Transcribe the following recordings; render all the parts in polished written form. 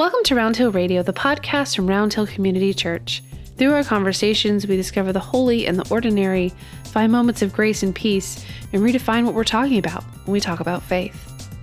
Welcome to Round Hill Radio, the podcast from Round Hill Community Church. Through our conversations, we discover the holy and the ordinary, find moments of grace and peace, and redefine what we're talking about when we talk about faith.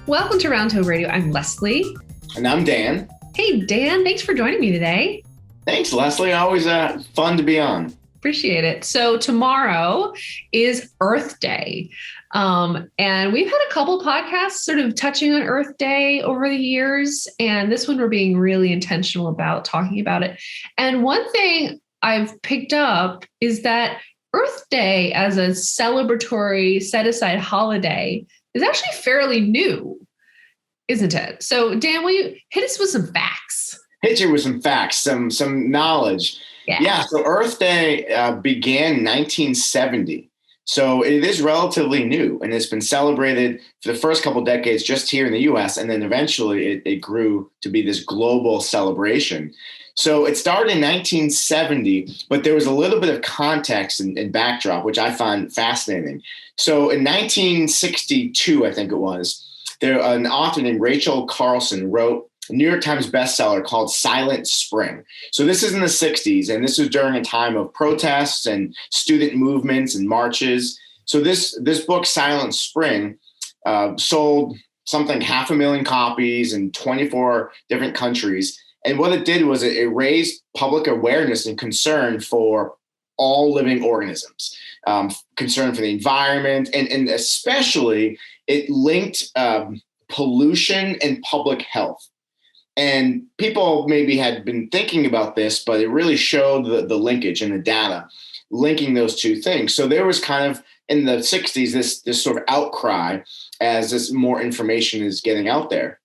Welcome to Round Hill Radio. I'm Leslie. And I'm Dan. Hey, Dan. Thanks for joining me today. Thanks, Leslie. Always fun to be on. Appreciate it. So tomorrow is Earth Day. And we've had a couple podcasts sort of touching on Earth Day over the years. And this one, we're being really intentional about talking about it. And one thing I've picked up is that Earth Day as a celebratory set-aside holiday is actually fairly new, isn't it? So Dan, will you hit us with some facts? Hit you with some facts, some knowledge. Yeah. So Earth Day began in 1970. So it is relatively new, and it's been celebrated for the first couple of decades just here in the U.S., and then eventually it grew to be this global celebration. So it started in 1970, but there was a little bit of context and backdrop, which I find fascinating. So in 1962, I think it was, an author named Rachel Carlson wrote a New York Times bestseller called Silent Spring. So this is in the 60s, and this was during a time of protests and student movements and marches. So this book, Silent Spring, sold something 500,000 copies in 24 different countries. And what it did was it raised public awareness and concern for all living organisms, concern for the environment, and especially it linked pollution and public health. And people maybe had been thinking about this, but it really showed the linkage and the data linking those two things. So there was kind of in the 60s, this sort of outcry as this more information is getting out there.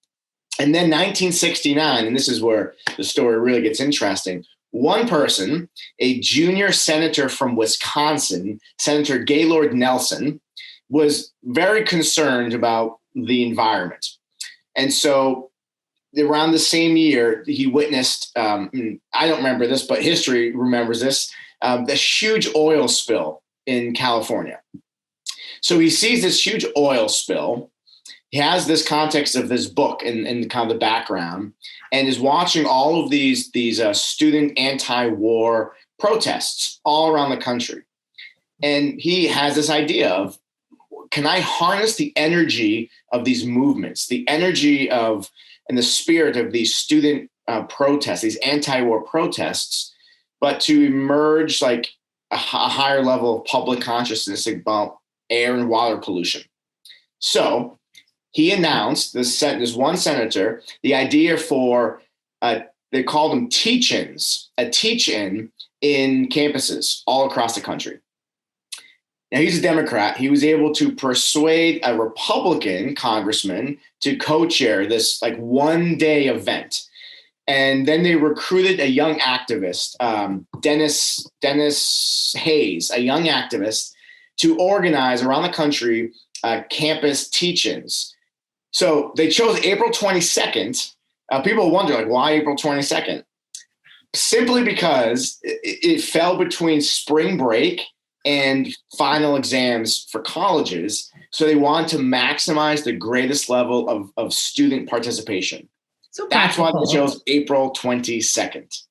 And then 1969, and this is where the story really gets interesting. One person, a junior senator from Wisconsin, Senator Gaylord Nelson, was very concerned about the environment. And so around the same year, he witnessed, I don't remember this, but history remembers this, the huge oil spill in California. So he sees this huge oil spill. He has this context of this book and kind of the background, and is watching all of these student anti-war protests all around the country. And he has this idea of, can I harness the energy of these movements, the energy of and the spirit of these student protests, these anti-war protests, but to emerge like a higher level of public consciousness about air and water pollution. So he announced, this one senator, the idea for, they called them teach-ins, a teach-in in campuses all across the country. Now, he's a Democrat. He was able to persuade a Republican congressman to co-chair this like one-day event. And then they recruited a young activist, Dennis Hayes, a young activist, to organize around the country campus teach-ins. So they chose April 22nd. People wonder, like, why April 22nd? Simply because it fell between spring break and final exams for colleges. So they want to maximize the greatest level of student participation. So that's why they chose April 22nd.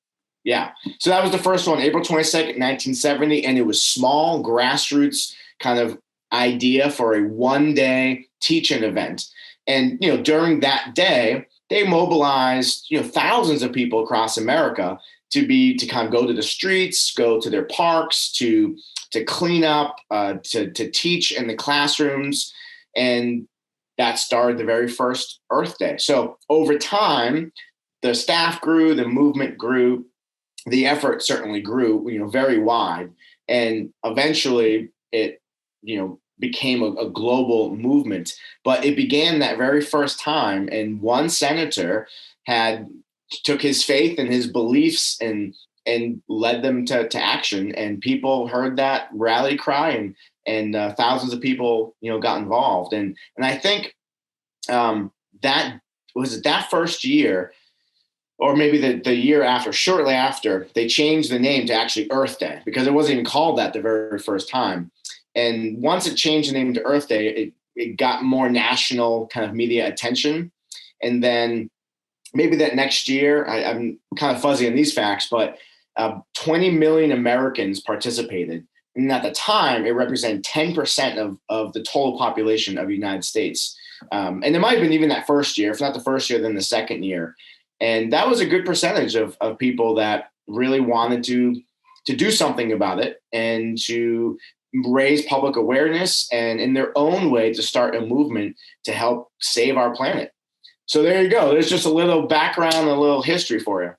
Yeah. So that was the first one, April 22nd, 1970. And it was small grassroots kind of idea for a one-day teach-in event. And, during that day, they mobilized, thousands of people across America to kind of go to the streets, go to their parks, to clean up, to teach in the classrooms. And that started the very first Earth Day. So over time, the staff grew, the movement grew, the effort certainly grew, very wide. And eventually it, became a global movement. But it began that very first time. And one senator took his faith and his beliefs and led them to action, and people heard that rally cry, and thousands of people, got involved. And I think that was that first year, or maybe the year after, shortly after, they changed the name to actually Earth Day, because it wasn't even called that the very first time. And once it changed the name to Earth Day, it got more national kind of media attention. And then maybe that next year, I'm kind of fuzzy on these facts, but 20 million Americans participated. And at the time, it represented 10% of the total population of the United States. And it might have been even that first year, if not the first year, then the second year. And that was a good percentage of people that really wanted to do something about it and to raise public awareness and in their own way to start a movement to help save our planet. So there you go. There's just a little background, a little history for you.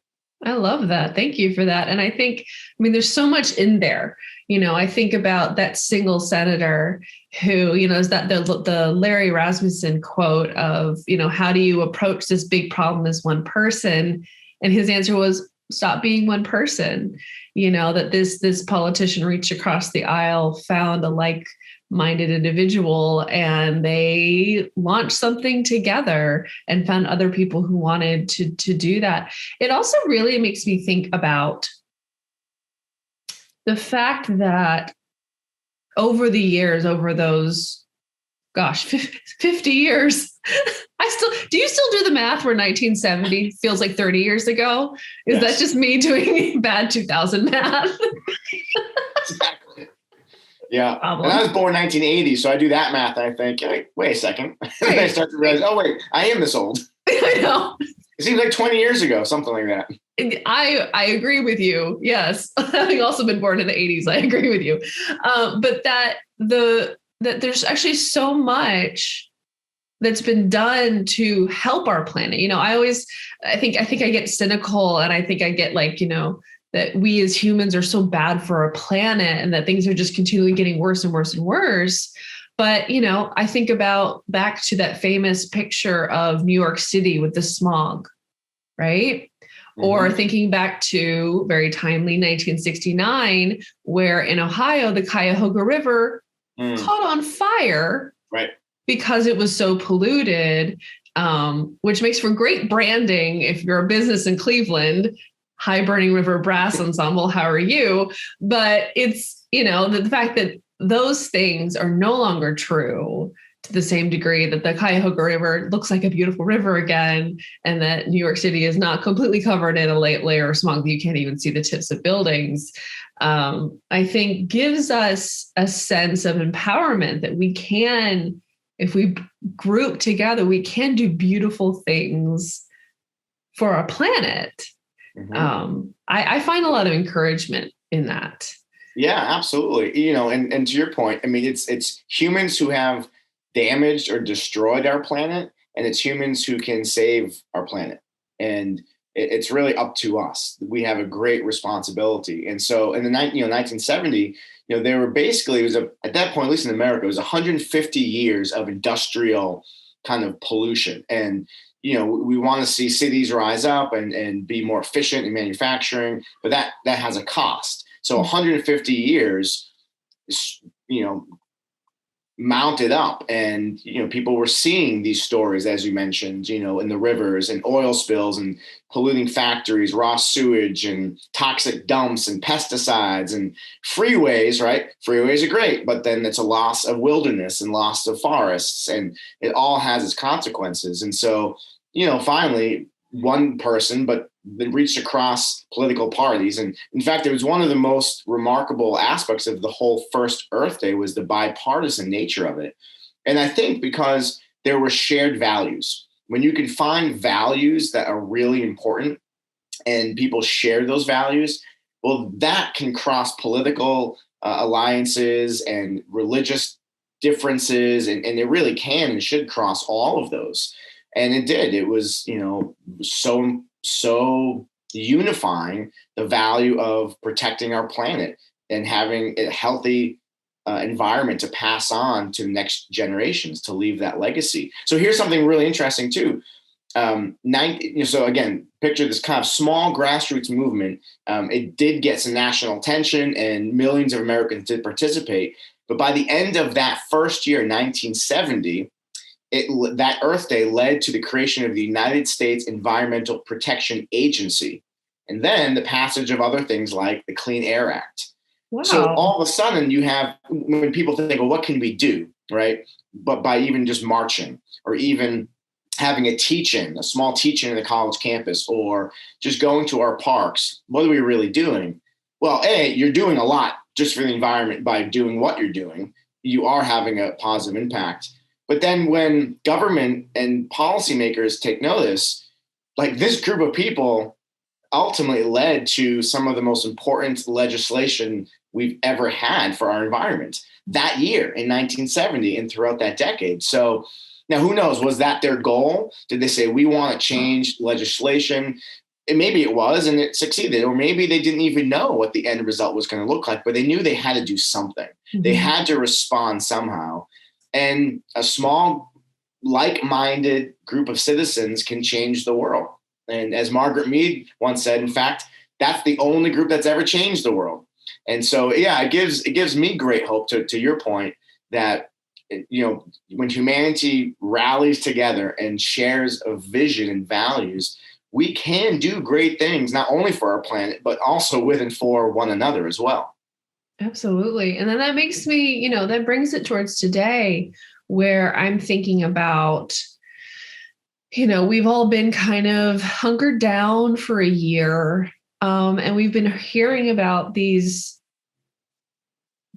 I love that. Thank you for that. And I think, there's so much in there. I think about that single senator who, is that the Larry Rasmussen quote of, how do you approach this big problem as one person? And his answer was, stop being one person. That this politician reached across the aisle, found a like-minded individual, and they launched something together and found other people who wanted to do that. It also really makes me think about the fact that over the years, over those, 50 years, do you still do the math where 1970 feels like 30 years ago? Is that just me doing bad 2000 math? Exactly. Yeah. And I was born 1980, so I do that math. And I think, wait a second. Right. I start to realize, oh, wait, I am this old. I know. It seems like 20 years ago, something like that. I agree with you. Yes. Having also been born in the 80s, I agree with you. But that there's actually so much that's been done to help our planet. I think I get cynical, and I think I get that we as humans are so bad for our planet and that things are just continually getting worse and worse and worse. But, I think about back to that famous picture of New York City with the smog, right? Mm-hmm. Or thinking back to very timely 1969, where in Ohio, the Cuyahoga River caught on fire, right, because it was so polluted, which makes for great branding if you're a business in Cleveland. High Burning River Brass Ensemble, how are you? But it's, the fact that those things are no longer true to the same degree, that the Cuyahoga River looks like a beautiful river again, and that New York City is not completely covered in a light layer of smog that you can't even see the tips of buildings, I think gives us a sense of empowerment that we can, if we group together, we can do beautiful things for our planet. Mm-hmm. I find a lot of encouragement in that. Yeah, absolutely. And to your point, it's humans who have damaged or destroyed our planet, and it's humans who can save our planet. And it's really up to us. We have a great responsibility. And so in the 1970, there were basically, at that point, at least in America, it was 150 years of industrial kind of pollution. And, we want to see cities rise up and be more efficient in manufacturing, but that has a cost. So 150 years, mounted up, and people were seeing these stories, as you mentioned, in the rivers and oil spills and polluting factories, raw sewage and toxic dumps and pesticides and freeways, right? Freeways are great, but then it's a loss of wilderness and loss of forests, and it all has its consequences. And so, finally, one person, but they reached across political parties. And in fact, it was one of the most remarkable aspects of the whole first Earth Day was the bipartisan nature of it. And I think because there were shared values, when you can find values that are really important and people share those values, well, that can cross political alliances and religious differences. And it really can and should cross all of those. And it did. It was, so unifying the value of protecting our planet and having a healthy environment to pass on to next generations to leave that legacy. So here's something really interesting too. So again, picture this kind of small grassroots movement. It did get some national attention and millions of Americans did participate. But by the end of that first year, 1970, that Earth Day led to the creation of the United States Environmental Protection Agency, and then the passage of other things like the Clean Air Act. Wow. So all of a sudden you have, when people think, well, what can we do, right? But by even just marching or even having a small teach-in in the college campus, or just going to our parks, what are we really doing? Well, you're doing a lot just for the environment by doing what you're doing. You are having a positive impact. But then when government and policymakers take notice, like this group of people ultimately led to some of the most important legislation we've ever had for our environment that year in 1970 and throughout that decade. So now who knows, was that their goal? Did they say, we want to change legislation? And maybe it was and it succeeded, or maybe they didn't even know what the end result was going to look like, but they knew they had to do something. Mm-hmm. They had to respond somehow. And a small, like-minded group of citizens can change the world. And as Margaret Mead once said, in fact, that's the only group that's ever changed the world. And so, yeah, it gives me great hope, to your point, that, you know, when humanity rallies together and shares a vision and values, we can do great things, not only for our planet, but also with and for one another as well. Absolutely. And then that makes me, you know, that brings it towards today, where I'm thinking about, you know, we've all been kind of hunkered down for a year. And we've been hearing about the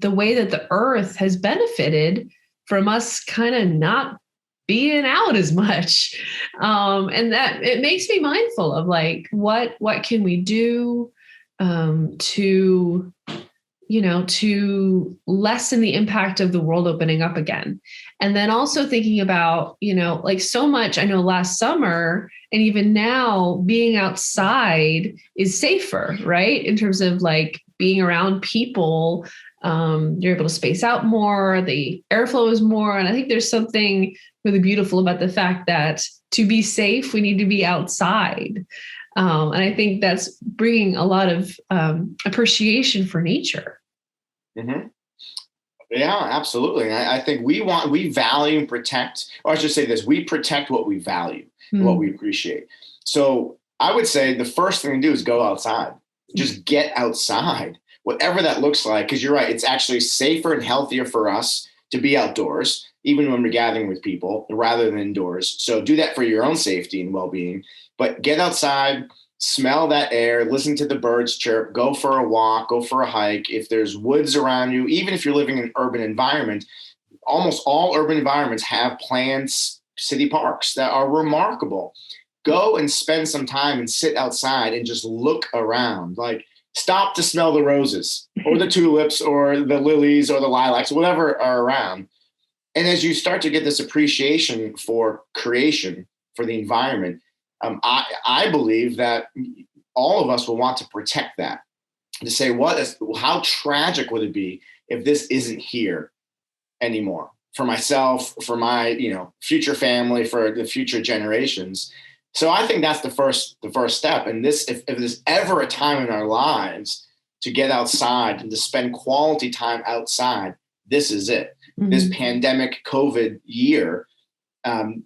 way that the earth has benefited from us kind of not being out as much. And that it makes me mindful of like, what can we do to, you know, to lessen the impact of the world opening up again. And then also thinking about, you know, like so much, I know last summer and even now being outside is safer, right? In terms of like being around people, you're able to space out more, the airflow is more. And I think there's something really beautiful about the fact that to be safe, we need to be outside. And I think that's bringing a lot of appreciation for nature. Mm-hmm. Yeah, absolutely. I think we value and protect, or I should say this, we protect what we value, what we appreciate. So I would say the first thing to do is go outside, just get outside, whatever that looks like. Because you're right, it's actually safer and healthier for us to be outdoors, even when we're gathering with people, rather than indoors. So do that for your own safety and well-being, but get outside, smell that air, listen to the birds chirp, go for a walk, go for a hike. If there's woods around you, even if you're living in an urban environment, almost all urban environments have planned city parks that are remarkable. Go and spend some time and sit outside and just look around. Like, stop to smell the roses or the tulips or the lilies or the lilacs, whatever are around. And as you start to get this appreciation for creation, for the environment, I believe that all of us will want to protect that, to say, how tragic would it be if this isn't here anymore for myself, for my, you know, future family, for the future generations. So I think that's the first step. And this, if there's ever a time in our lives to get outside and to spend quality time outside, this is it. Mm-hmm. This pandemic COVID year, we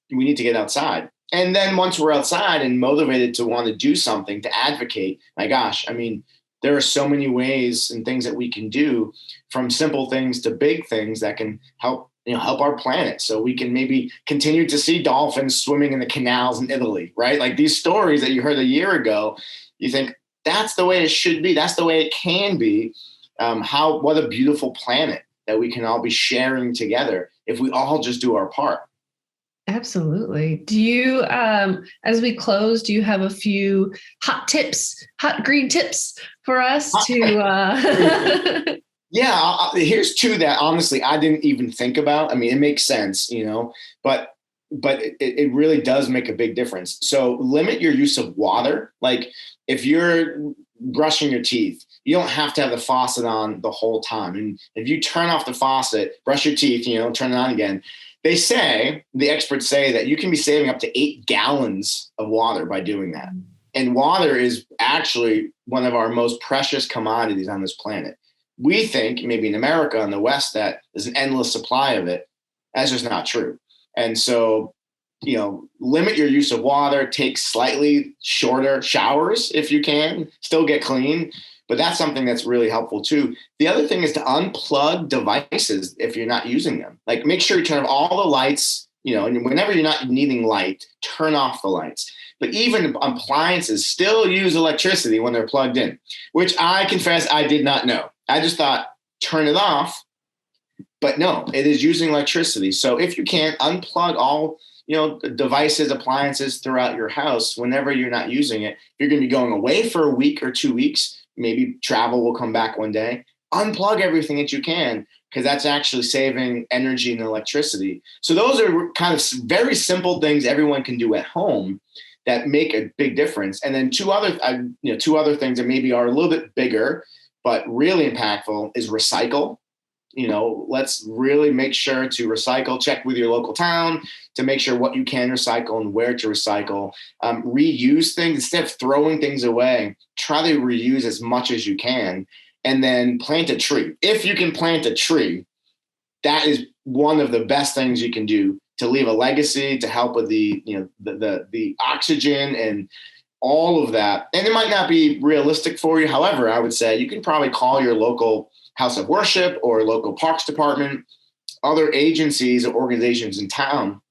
need to get outside. And then once we're outside and motivated to want to do something, to advocate, my gosh, I mean, there are so many ways and things that we can do, from simple things to big things that can help our planet. So we can maybe continue to see dolphins swimming in the canals in Italy, right? Like these stories that you heard a year ago, you think that's the way it should be. That's the way it can be. What a beautiful planet that we can all be sharing together if we all just do our part. Absolutely. Do you, as we close, do you have a few hot green tips for us to? Yeah, here's two that honestly I didn't even think about. I mean, it makes sense, you know, but it really does make a big difference. So limit your use of water. Like if you're brushing your teeth, you don't have to have the faucet on the whole time. And if you turn off the faucet, brush your teeth, turn it on again. The experts say that you can be saving up to 8 gallons of water by doing that. And water is actually one of our most precious commodities on this planet. We think, maybe in America, in the West, that there's an endless supply of it. That's just not true. And so, limit your use of water, take slightly shorter showers if you can, still get clean. But that's something that's really helpful too. The other thing is to unplug devices if you're not using them. Like make sure you turn off all the lights, and whenever you're not needing light, turn off the lights. But even appliances still use electricity when they're plugged in, which I confess I did not know. I just thought, turn it off. But no, it is using electricity. So if you can, unplug all, devices, appliances throughout your house whenever you're not using it. If you're going to be going away for a week or 2 weeks, maybe travel will come back one day, unplug everything that you can, because that's actually saving energy and electricity. So those are kind of very simple things everyone can do at home that make a big difference. And then two other things that maybe are a little bit bigger, but really impactful is recycle. Let's really make sure to recycle, check with your local town to make sure what you can recycle and where to recycle. Reuse things instead of throwing things away. Try to reuse as much as you can, and then plant a tree. If you can plant a tree, that is one of the best things you can do to leave a legacy, to help with the oxygen and all of that. And it might not be realistic for you. However, I would say you can probably call your local house of worship or local parks department, other agencies or organizations in town.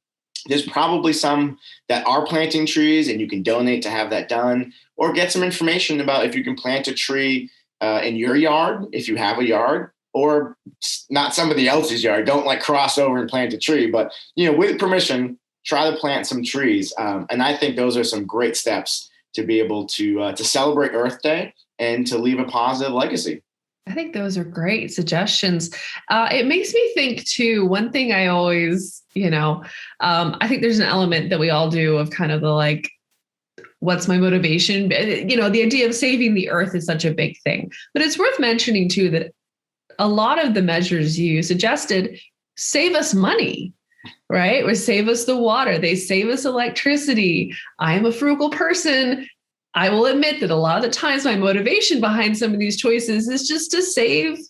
There's probably some that are planting trees, and you can donate to have that done, or get some information about if you can plant a tree in your yard, if you have a yard, or not somebody else's yard. Don't cross over and plant a tree, but with permission, try to plant some trees. And I think those are some great steps to be able to celebrate Earth Day and to leave a positive legacy. I think those are great suggestions. It makes me think too, one thing I always, I think there's an element that we all do of kind of the what's my motivation? The idea of saving the earth is such a big thing, but it's worth mentioning too, that a lot of the measures you suggested save us money, right? Or save us the water. They save us electricity. I am a frugal person. I will admit that a lot of the times my motivation behind some of these choices is just to save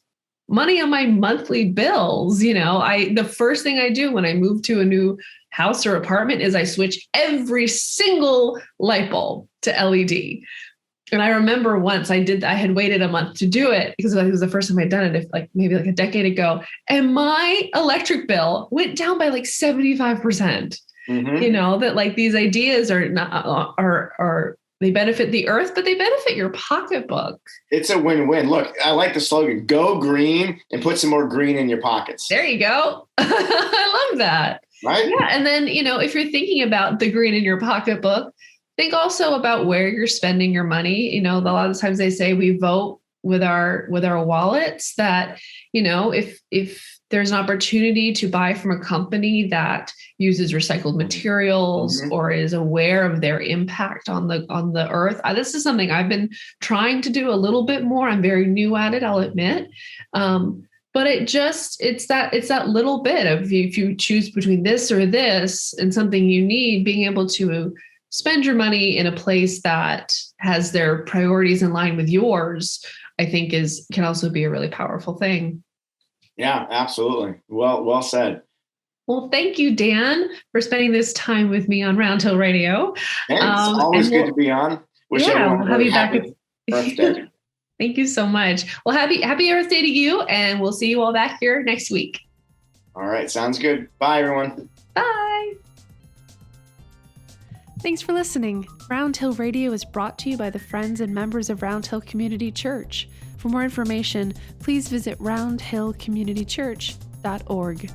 money on my monthly bills. The first thing I do when I move to a new house or apartment is I switch every single light bulb to LED. And I remember once I had waited a month to do it because it was the first time I'd done it, maybe a decade ago. And my electric bill went down by 75%. Mm-hmm. That these ideas are not, they benefit the earth, but they benefit your pocketbook. It's a win-win. Look, I like the slogan, go green and put some more green in your pockets. There you go. I love that. Right? Yeah. And then, if you're thinking about the green in your pocketbook, think also about where you're spending your money. A lot of times they say we vote with our wallets, that, if there's an opportunity to buy from a company that uses recycled materials, mm-hmm. or is aware of their impact on the earth. This is something I've been trying to do a little bit more. I'm very new at it, I'll admit. But it's that little bit of, if you choose between this or this and something you need, being able to spend your money in a place that has their priorities in line with yours, I think can also be a really powerful thing. Yeah, absolutely. Well said. Well, thank you, Dan, for spending this time with me on Round Hill Radio. Thanks. Always good to be on. Wish everyone we'll have you back. Earth Day. Thank you so much. Well, happy Earth Day to you, and we'll see you all back here next week. All right, sounds good. Bye, everyone. Bye. Thanks for listening. Round Hill Radio is brought to you by the friends and members of Round Hill Community Church. For more information, please visit roundhillcommunitychurch.org.